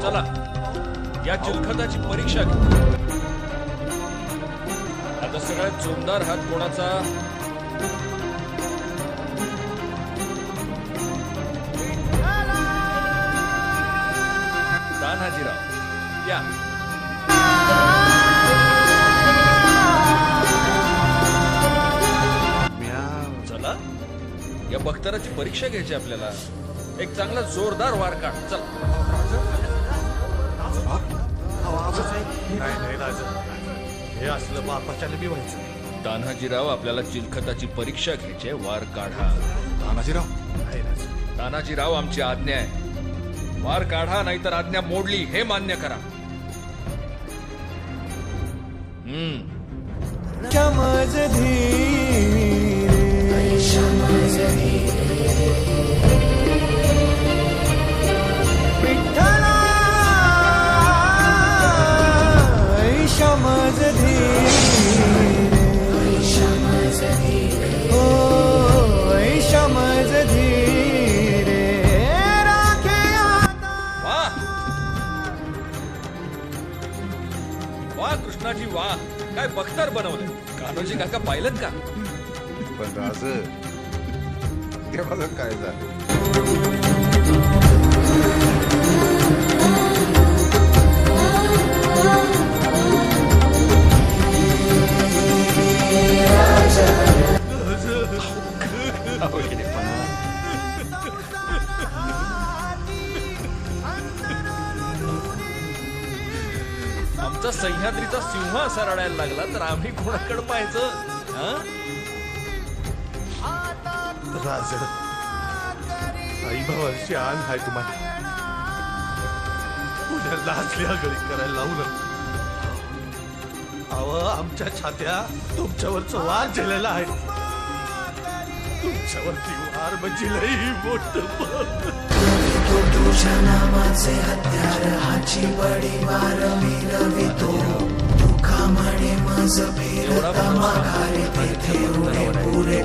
चला या चिलखताची परीक्षा घेऊ. आता सगळ्यात जोरदार हात कोणाचा? तान्हाजीराव या. चला या बख्तराची परीक्षा घ्यायची आपल्याला. एक चांगला जोरदार वार काढ. चल. नाही राजा, हे असलं बापाच्याने बी व्हायचं. तान्हाजीराव आपल्याला चिलखताची परीक्षा घ्यायची. वार काढा. तानाजीराव नाही राजा. तानाजीराव आमची आज्ञा आहे. वार काढा नाहीतर आज्ञा मोडली हे मान्य करा. वा कृष्णाजी वा. काय बख्तर बनवलं. कान्होजी काका पाहिलं का? पण राज तेव्हा काय झालं? आमचा सह्याद्रीचा सिंह असा रडायला लागला तर आम्ही कोणाकडे पाहायचं? राज, आई भावाची आण आहे तुम्हाला. उद्या लाचल्या गळी करायला लावलं. अव आमच्या छात्या तुमच्यावरचं वार झेलेला आहे. तुमच्यावरती वार म्हणजे लई मोठं. तुझ्या नामाचे हत्यार हाची बडी वार मिरवितो. तुका म्हणे मज फिरता माघारी तेथे उडे पुरे